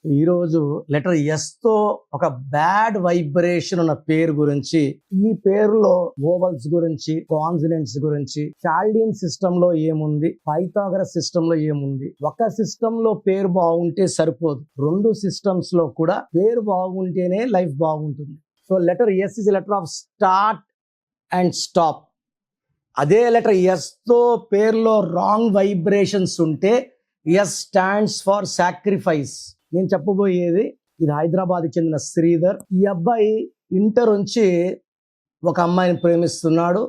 ఈరోజు letter S తో ఒక బ్యాడ్ వైబ్రేషన్ ఉన్న పేరు గురించి, ఈ పేరులో ఓవల్స్ గురించి, కాన్సనెంట్స్ గురించి, చాల్డియన్ సిస్టమ్ లో ఏముంది, పైథాగరస్ సిస్టమ్ లో ఏముంది. ఒక సిస్టమ్ లో పేరు బాగుంటే సరిపోదు, రెండు సిస్టమ్స్ లో కూడా పేరు బాగుంటేనే లైఫ్ బాగుంటుంది. So letter S is letter of start and stop. అదే లెటర్ ఎస్ తో పేరులో రాంగ్ వైబ్రేషన్స్ ఉంటే ఎస్ స్టాండ్స్ ఫర్ సాక్రిఫైస్. నేను చెప్పబోయేది ఇది హైదరాబాద్కి చెందిన శ్రీధర్. ఈ అబ్బాయి ఇంటర్ నుంచి ఒక అమ్మాయిని ప్రేమిస్తున్నాడు.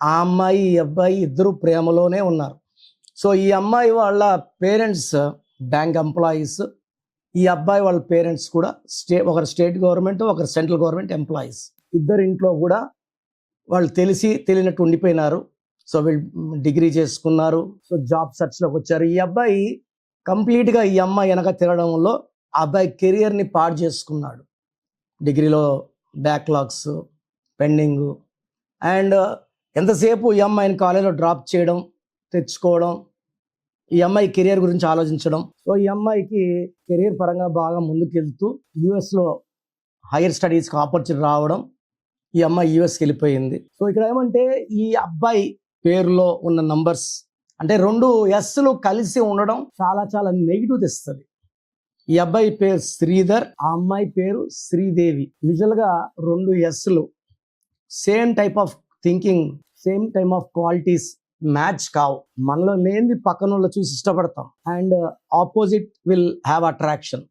ఆ అమ్మాయి ఈ అబ్బాయి ఇద్దరు ప్రేమలోనే ఉన్నారు. సో ఈ అమ్మాయి వాళ్ళ పేరెంట్స్ బ్యాంక్ ఎంప్లాయీస్, ఈ అబ్బాయి వాళ్ళ పేరెంట్స్ కూడా ఒకరు స్టేట్ గవర్నమెంట్, ఒకరు సెంట్రల్ గవర్నమెంట్ ఎంప్లాయీస్. ఇద్దరు ఇంట్లో కూడా వాళ్ళు తెలిసి తెలియనట్టు ఉండిపోయినారు. సో వీళ్ళు డిగ్రీ చేసుకున్నారు. సో జాబ్ సెర్చ్లోకి వచ్చారు. ఈ అబ్బాయి కంప్లీట్గా ఈ అమ్మాయి వెనక తిరగడంలో ఆ అబ్బాయి కెరియర్ని పాడు చేసుకున్నాడు. డిగ్రీలో బ్యాక్లాగ్స్, పెండింగ్, అండ్ ఎంతసేపు ఈ అమ్మాయిని కాలేజ్లో డ్రాప్ చేయడం, తెచ్చుకోవడం, ఈ అమ్మాయి కెరియర్ గురించి ఆలోచించడం. సో ఈ అమ్మాయికి కెరియర్ పరంగా బాగా ముందుకెళ్తూ యుఎస్లో హైయర్ స్టడీస్కి ఆపర్చునిటీ రావడం, ఈ అమ్మాయి యుఎస్కి వెళ్ళిపోయింది. సో ఇక్కడ ఏమంటే ఈ అబ్బాయి పేరులో ఉన్న నంబర్స్ అంటే రెండు ఎస్లు కలిసి ఉండడం చాలా చాలా నెగిటివ్ తెస్తుంది. ఈ అబ్బాయి పేరు శ్రీధర్, ఆ అమ్మాయి పేరు శ్రీదేవి. యూజువల్గా రెండు ఎస్లు same type of thinking, same type of qualities match కావు. మనలో లేనిది పక్కన వాళ్ళు చూసి ఇష్టపడతాం. And opposite will have attraction,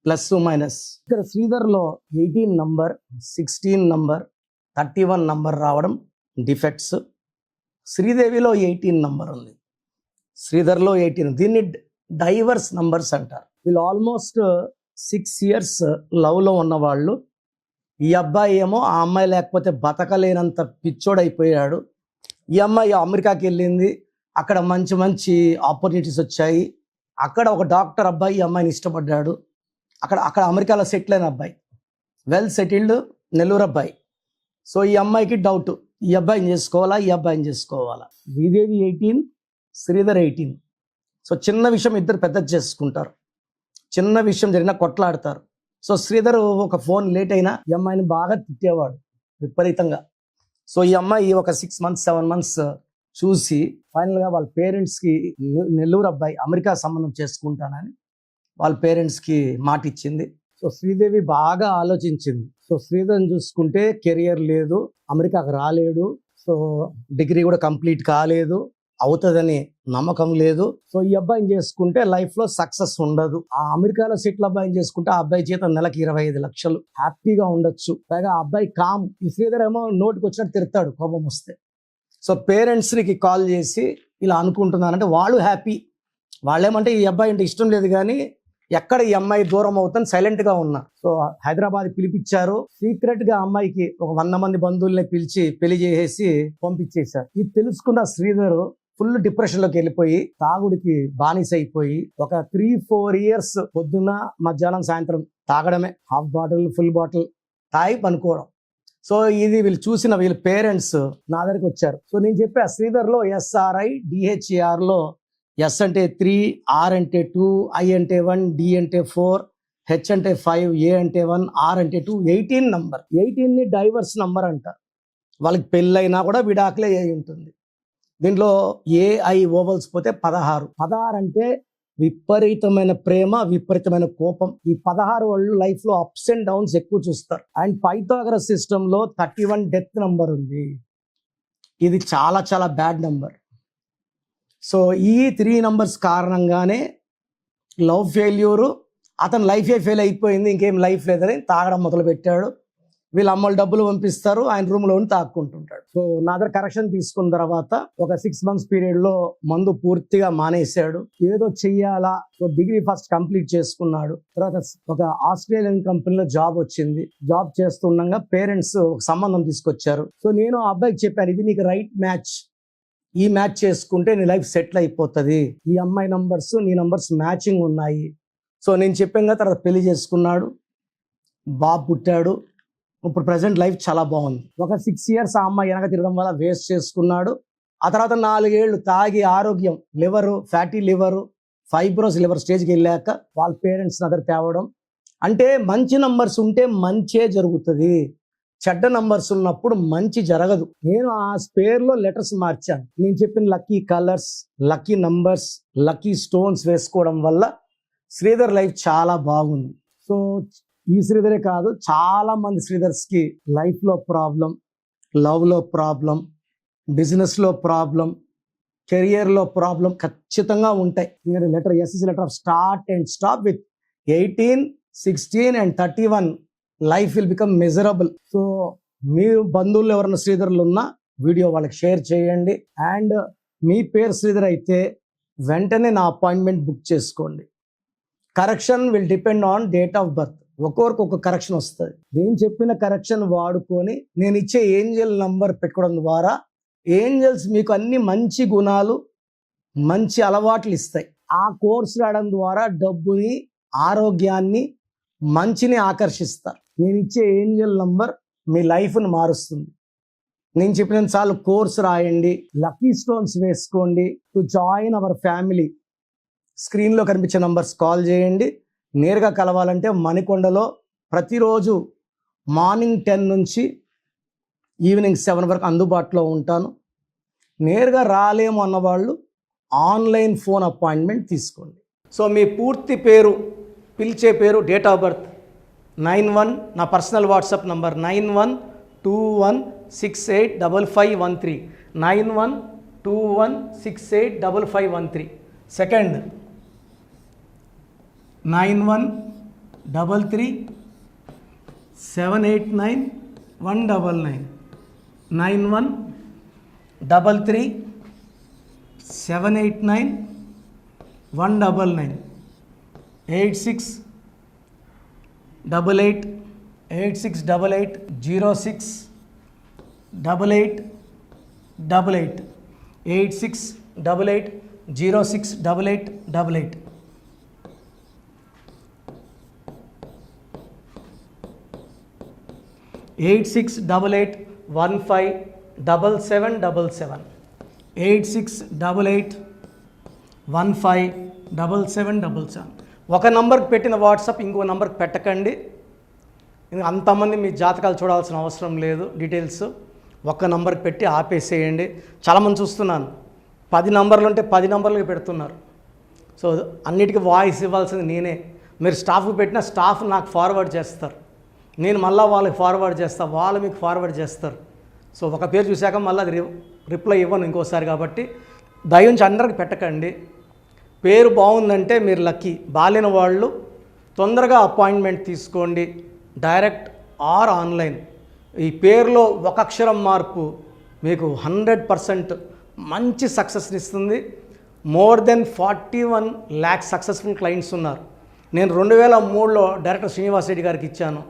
plus minus. ఇక్కడ శ్రీధర్లో 18 నంబర్, 16 నంబర్, 31 నంబర్ రావడం డిఫెక్ట్స్. శ్రీదేవిలో 18 నంబర్ ఉంది, శ్రీధర్లో 18. దీన్ని డైవర్స్ నంబర్స్ అంటారు. వీళ్ళు ఆల్మోస్ట్ 6 years లవ్లో ఉన్నవాళ్ళు. ఈ అబ్బాయి ఏమో ఆ అమ్మాయి లేకపోతే బతకలేనంత పిచ్చోడైపోయాడు. ఈ అమ్మాయి అమెరికాకి వెళ్ళింది, అక్కడ మంచి మంచి ఆపర్చునిటీస్ వచ్చాయి. అక్కడ ఒక డాక్టర్ అబ్బాయి ఈ అమ్మాయిని ఇష్టపడ్డాడు. అక్కడ అమెరికాలో సెటిల్ అయిన అబ్బాయి, వెల్ సెటిల్డ్ నెల్లూరు అబ్బాయి. సో ఈ అమ్మాయికి డౌట్, ఈ అబ్బాయిని చేసుకోవాలా, ఈ అబ్బాయిని చేసుకోవాలా. శ్రీదేవి 18, శ్రీధర్ 18. సో చిన్న విషయం ఇద్దరు పెద్దది చేసుకుంటారు, చిన్న విషయం జరిగినా కొట్లాడతారు. సో శ్రీధర్ ఒక ఫోన్ లేట్ అయినా ఈ అమ్మాయిని బాగా తిట్టేవాడు విపరీతంగా. సో ఈ అమ్మాయి ఒక 6 months 7 months చూసి ఫైనల్గా వాళ్ళ పేరెంట్స్కి నెల్లూరు అబ్బాయి అమెరికా సంబంధం చేసుకుంటానని వాళ్ళ పేరెంట్స్కి మాట ఇచ్చింది. సో శ్రీదేవి బాగా ఆలోచించింది. సో శ్రీధర్ని చూసుకుంటే కెరియర్ లేదు, అమెరికాకు రాలేడు, సో డిగ్రీ కూడా కంప్లీట్ కాలేదు, అవుతుందని నమ్మకం లేదు. సో ఈ అబ్బాయిని చేసుకుంటే లైఫ్లో సక్సెస్ ఉండదు. ఆ అమెరికాలో సెటిల్ అబ్బాయిని చేసుకుంటే ఆ అబ్బాయి చేత నెలకి 25 లక్షలు హ్యాపీగా ఉండొచ్చు. పైగా ఆ అబ్బాయి కామ్. ఈ శ్రీధర్ ఏమో నోటికి వచ్చినట్టు తిడతాడు కోపం వస్తే. సో పేరెంట్స్కి కాల్ చేసి ఇలా అనుకుంటున్నానంటే వాళ్ళు హ్యాపీ. వాళ్ళేమంటే ఈ అబ్బాయి అంటే ఇష్టం లేదు కానీ ఎక్కడ ఈ అమ్మాయి దూరం అవుతాను సైలెంట్గా ఉన్నా. సో హైదరాబాద్ పిలిపించారు. సీక్రెట్గా అమ్మాయికి ఒక 100 మంది బంధువుల్ని పిలిచి పెళ్లి చేసేసి పంపించేశారు. ఇది తెలుసుకున్న శ్రీధర్ ఫుల్ డిప్రెషన్లోకి వెళ్ళిపోయి తాగుడికి బానిస అయిపోయి ఒక 3-4 years పొద్దున్న మధ్యాహ్నం సాయంత్రం తాగడమే, హాఫ్ బాటిల్ ఫుల్ బాటిల్ తాగి పనుకోవడం. సో ఇది వీళ్ళు చూసిన వీళ్ళ పేరెంట్స్ నా దగ్గరికి వచ్చారు. సో నేను చెప్పా శ్రీధర్లో SRI DHERలో ఎస్ అంటే 3, ఆర్ అంటే 2, ఐ అంటే 1, డి అంటే 4, హెచ్ అంటే 5, ఏ అంటే 1, ఆర్ అంటే 2, 18 నంబర్. 18ని డైవర్స్ నంబర్ అంటారు. వాళ్ళకి పెళ్ళైనా కూడా విడాకులే అయి ఉంటుంది. దీంట్లో ఏఐ ఓవల్స్ పోతే 16. 16 అంటే విపరీతమైన ప్రేమ, విపరీతమైన కోపం. ఈ 16 వాళ్ళు లైఫ్లో అప్స్ అండ్ డౌన్స్ ఎక్కువ చూస్తారు. అండ్ పైథాగరస్ సిస్టంలో 31 డెత్ నంబర్ ఉంది. ఇది చాలా చాలా బ్యాడ్ నంబర్. సో ఈ 3 numbers కారణంగానే లవ్ ఫెయిల్యూరు, అతను లైఫే ఫెయిల్ అయిపోయింది, ఇంకేం లైఫ్ లేదని తాగడం మొదలు పెట్టాడు. వీళ్ళ అమ్మలు డబ్బులు పంపిస్తారు, ఆయన రూమ్లో ఉండి తాక్కుంటుంటాడు. సో నా దగ్గర కరెక్షన్ తీసుకున్న తర్వాత ఒక 6 months పీరియడ్లో మందు పూర్తిగా మానేశాడు. ఏదో చెయ్యాలా, సో డిగ్రీ ఫస్ట్ కంప్లీట్ చేసుకున్నాడు. తర్వాత ఒక ఆస్ట్రేలియన్ కంపెనీలో జాబ్ వచ్చింది. జాబ్ చేస్తుండగా పేరెంట్స్ ఒక సంబంధం తీసుకొచ్చారు. సో నేను ఆ అబ్బాయికి చెప్పాను, ఇది నీకు రైట్ మ్యాచ్, ఈ మ్యాచ్ చేసుకుంటే నీ లైఫ్ సెటిల్ అయిపోతుంది, ఈ అమ్మాయి నంబర్స్ నీ నంబర్స్ మ్యాచింగ్ ఉన్నాయి. సో నేను చెప్పాను, తర్వాత పెళ్లి చేసుకున్నాడు, బాబు పుట్టాడు. ఇప్పుడు ప్రజెంట్ లైఫ్ చాలా బాగుంది. ఒక 6 years ఆ అమ్మాయి వెనక తిరగడం వల్ల వేస్ట్ చేసుకున్నాడు. ఆ తర్వాత 4 ఏళ్ళు తాగి ఆరోగ్యం, liver, fatty liver, fibrous liver స్టేజ్కి వెళ్ళాక వాళ్ళ పేరెంట్స్ని అదర్ తేవడం. అంటే మంచి నంబర్స్ ఉంటే మంచే జరుగుతుంది, చెడ్డ నంబర్స్ ఉన్నప్పుడు మంచి జరగదు. నేను ఆ పేరులో లెటర్స్ మార్చాను. నేను చెప్పిన lucky colours, lucky numbers, lucky stones వేసుకోవడం వల్ల శ్రీధర్ లైఫ్ చాలా బాగుంది. సో ఈ శ్రీధరే కాదు, చాలా మంది శ్రీధర్స్కి లైఫ్లో ప్రాబ్లం, లవ్లో ప్రాబ్లం, బిజినెస్లో ప్రాబ్లం, కెరియర్లో ప్రాబ్లం ఖచ్చితంగా ఉంటాయి. ఎందుకంటే letter S is letter of start and stop with 18, 16 and 31 life will become miserable. So మీరు బంధువులు ఎవరైనా శ్రీధర్లు ఉన్నా వీడియో వాళ్ళకి షేర్ చేయండి. అండ్ మీ పేరు శ్రీధర్ అయితే వెంటనే నా అపాయింట్మెంట్ బుక్ చేసుకోండి. Correction will depend on date of birth. ఒక్కొక్కరికి ఒక కరెక్షన్ వస్తుంది. నేను చెప్పిన కరెక్షన్ వాడుకొని నేను ఇచ్చే ఏంజల్ నంబర్ పెట్టుకోవడం ద్వారా ఏంజల్స్ మీకు అన్ని మంచి గుణాలు, మంచి అలవాట్లు ఇస్తాయి. ఆ కోర్స్ రాయడం ద్వారా డబ్బుని, ఆరోగ్యాన్ని, మంచిని ఆకర్షిస్తారు. నేను ఇచ్చే ఏంజల్ నంబర్ మీ లైఫ్ని మారుస్తుంది. నేను చెప్పిన చాలు కోర్స్ రాయండి, లక్కీ స్టోన్స్ వేసుకోండి. టు జాయిన్ అవర్ ఫ్యామిలీ స్క్రీన్లో కనిపించే నంబర్స్ కాల్ చేయండి. నేరుగా కలవాలంటే మణికొండలో ప్రతిరోజు మార్నింగ్ 10 నుంచి ఈవినింగ్ 7 వరకు అందుబాటులో ఉంటాను. నేరుగా రాలేము అన్నవాళ్ళు ఆన్లైన్ ఫోన్ అపాయింట్మెంట్ తీసుకోండి. సో మీ పూర్తి పేరు, పిలిచే పేరు, డేట్ ఆఫ్ బర్త్ 91, నా పర్సనల్ వాట్సాప్ నంబర్ 9121685513, 9121685513. సెకండ్ 9133789199, 9133789199, 86888688068888, 8688068888. 8688157777, 8688157777. ఒక నంబర్కి పెట్టిన వాట్సాప్ ఇంకో నంబర్కి పెట్టకండి. అంతమంది మీ జాతకాలు చూడాల్సిన అవసరం లేదు. డీటెయిల్స్ ఒక్క నంబర్కి పెట్టి ఆపేసేయండి. చాలామంది చూస్తున్నాను 10 నంబర్లు ఉంటే 10 నంబర్లకి పెడుతున్నారు. సో అన్నిటికీ వాయిస్ ఇవ్వాల్సింది నేనే. మీరు స్టాఫ్కి పెట్టిన స్టాఫ్ నాకు ఫార్వర్డ్ చేస్తారు, నేను మళ్ళీ వాళ్ళకి ఫార్వర్డ్ చేస్తాను, వాళ్ళు మీకు ఫార్వర్డ్ చేస్తారు. సో ఒక పేరు చూశాక మళ్ళీ అది రిప్లై ఇవ్వను ఇంకోసారి. కాబట్టి దయించి అందరికి పెట్టకండి. పేరు బాగుందంటే మీరు లక్కీ. బాలేని వాళ్ళు తొందరగా అపాయింట్మెంట్ తీసుకోండి, డైరెక్ట్ ఆర్ ఆన్లైన్. ఈ పేరులో ఒక అక్షరం మార్పు మీకు 100% మంచి సక్సెస్ని ఇస్తుంది. More than 41 lakh successful clients ఉన్నారు. నేను 2003లో డైరెక్టర్ శ్రీనివాస్ రెడ్డి గారికి ఇచ్చాను.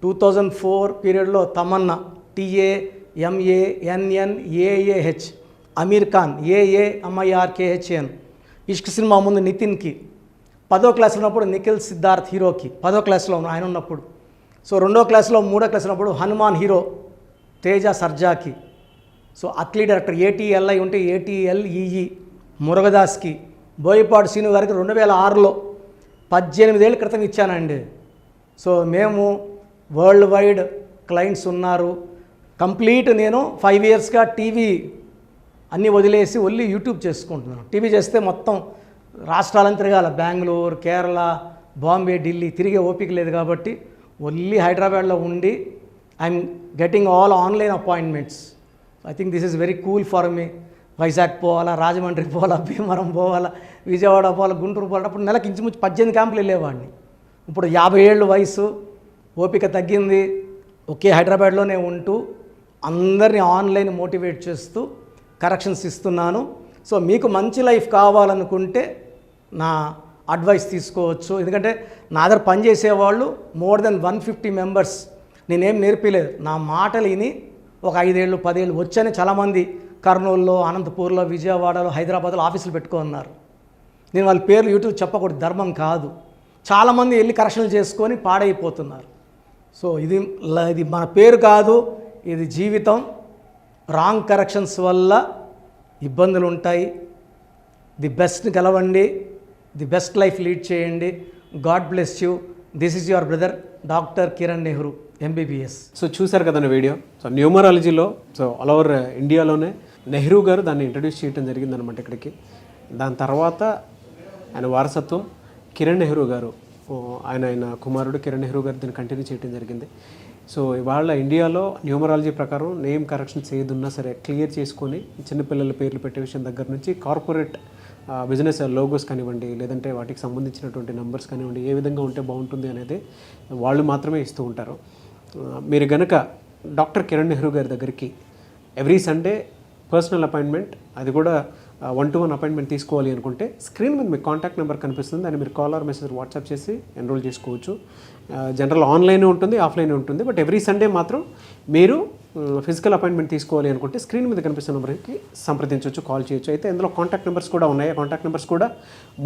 2004 పీరియడ్లో తమన్నా, TAMANNAAH, అమీర్ ఖాన్, AAMIRKHN, ఇష్క్ సినిమా ముందు నితిన్కి, 10వ క్లాస్ ఉన్నప్పుడు నిఖిల్ సిద్ధార్థ్ హీరోకి, 10వ క్లాస్లో ఆయన ఉన్నప్పుడు. సో 2వ క్లాస్లో 3వ క్లాస్ ఉన్నప్పుడు హనుమాన్ హీరో తేజ సర్జాకి. సో అథ్లీట్ డైరెక్టర్ ATLI ఉంటే ATLEE మురుగదాస్కి, బోయపాడు సీను గారికి 2006లో 18 ఏళ్ళ క్రితం ఇచ్చానండి. సో మేము వరల్డ్ వైడ్ క్లయింట్స్ ఉన్నారు. కంప్లీట్ నేను 5 yearsగా టీవీ అన్నీ వదిలేసి ఓన్లీ యూట్యూబ్ చేసుకుంటున్నాను. టీవీ చేస్తే మొత్తం రాష్ట్రాలను తిరగాల, బెంగళూరు, కేరళ, బాంబే, ఢిల్లీ తిరిగే ఓపిక లేదు. కాబట్టి ఓన్లీ హైదరాబాద్లో ఉండి I'm getting all online appointments. I think this is very cool for me. Vizag పోవాలా, రాజమండ్రి పోవాలా, భీమవరం పోవాలా, విజయవాడ పోవాలా, గుంటూరు పోవాలా. అప్పుడు నెలకు ఇంచుమించు 18 క్యాంపులు వెళ్ళేవాడిని. ఇప్పుడు 50 ఏళ్ళు వయసు, ఓపిక తగ్గింది. ఒకే హైదరాబాద్లోనే ఉంటూ అందరినీ ఆన్లైన్ మోటివేట్ చేస్తూ కరెక్షన్స్ ఇస్తున్నాను. సో మీకు మంచి లైఫ్ కావాలనుకుంటే నా అడ్వైస్ తీసుకోవచ్చు. ఎందుకంటే నా దగ్గర పనిచేసేవాళ్ళు మోర్ దెన్ 150 మెంబర్స్. నేనేం నేర్పిలేదు, నా మాటలు విని ఒక 5 ఏళ్ళు 10 ఏళ్ళు వచ్చని చాలామంది కర్నూలులో, అనంతపూర్లో, విజయవాడలో, హైదరాబాద్లో ఆఫీసులు పెట్టుకున్నారు. నేను వాళ్ళ పేర్లు యూట్యూబ్ చెప్పకూడదు, ధర్మం కాదు. చాలామంది వెళ్ళి కరెక్షన్లు చేసుకొని పాడైపోతున్నారు. సో ఇది మన పేరు కాదు, ఇది జీవితం. రాంగ్ కరెక్షన్స్ వల్ల ఇబ్బందులు ఉంటాయి. ది బెస్ట్ గెలవండి, ది బెస్ట్ లైఫ్ లీడ్ చేయండి. God bless you. This is your brother doctor Kiran Nehru MBBS. So చూసారు కదండి వీడియో. సో న్యూమరాలజీలో ఆల్ ఓవర్ ఇండియాలోనే నెహ్రూ గారు దాన్ని ఇంట్రడ్యూస్ చేయడం జరిగిందనమాట ఇక్కడికి. దాని తర్వాత ఆయన వారసత్వం కిరణ్ నెహ్రూ గారు, ఆయన కుమారుడు కిరణ్ నెహ్రూ గారు దీన్ని కంటిన్యూ చేయడం జరిగింది. సో ఇవాళ ఇండియాలో న్యూమరాలజీ ప్రకారం నేమ్ కరెక్షన్స్ ఏదున్నా సరే క్లియర్ చేసుకొని చిన్నపిల్లల పేర్లు పెట్టే విషయం దగ్గర నుంచి కార్పొరేట్ బిజినెస్ లోగోస్ కానివ్వండి, లేదంటే వాటికి సంబంధించినటువంటి నెంబర్స్ కానివ్వండి, ఏ విధంగా ఉంటే బాగుంటుంది అనేది వాళ్ళు మాత్రమే ఇస్తూ ఉంటారు. మీరు గనక డాక్టర్ కిరణ్ నెహ్రూ గారి దగ్గరికి ఎవ్రీ సండే పర్సనల్ అపాయింట్మెంట్, అది కూడా 1-to-1 అపాయింట్మెంట్ తీసుకోవాలి అనుకుంటే స్క్రీన్ మీద మీకు కాంటాక్ట్ నెంబర్ కనిపిస్తుంది. దాన్ని మీరు కాల్ ఆర్ మెసేజ్ వాట్సాప్ చేసి ఎన్రోల్ చేసుకోవచ్చు. జనరల్ ఆన్లైన్ ఉంటుంది, ఆఫ్లైన్ ఉంటుంది. బట్ ఎవ్రీ సండే మాత్రం మీరు ఫిజికల్ అపాయింట్మెంట్ తీసుకోవాలి అనుకుంటే స్క్రీన్ మీద కనిపిస్తున్న నెంబర్కి సంప్రదించవచ్చు, కాల్ చేయొచ్చు. అయితే ఇందులో కాంటాక్ట్ నెంబర్స్ కూడా ఉన్నాయి. కాంటాక్ట్ నెంబర్స్ కూడా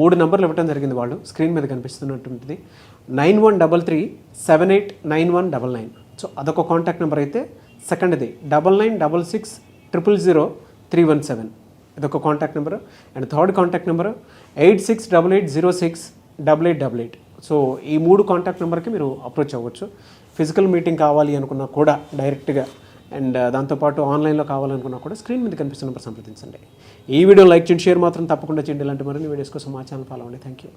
3 నెంబర్లు ఇవ్వడం జరిగింది. వాళ్ళు స్క్రీన్ మీద కనిపిస్తున్నటువంటిది 9133789199. సో అదొక కాంటాక్ట్ నెంబర్ అయితే. సెకండ్ది 9966000317, ఇదొక contact number. And third contact number 8688068888. So ఈ 3 కాంటాక్ట్ నెంబర్కి మీరు అప్రోచ్ అవ్వచ్చు. ఫిజికల్ మీటింగ్ కావాలి అనుకున్నా కూడా డైరెక్ట్గా, అండ్ దాంతోపాటు ఆన్లైన్లో కావాలనుకున్నా కూడా స్క్రీన్ మీద కనిపిస్తున్న నెంబర్ సంప్రదించండి. ఈ వీడియో లైక్ చేయండి, షేర్ మాత్రం తప్పకుండా చేయండి. ఇలాంటి మరిన్ని వీడియోస్ కోసం మా ఛానల్ ఫాలో అవ్వండి. Thank you.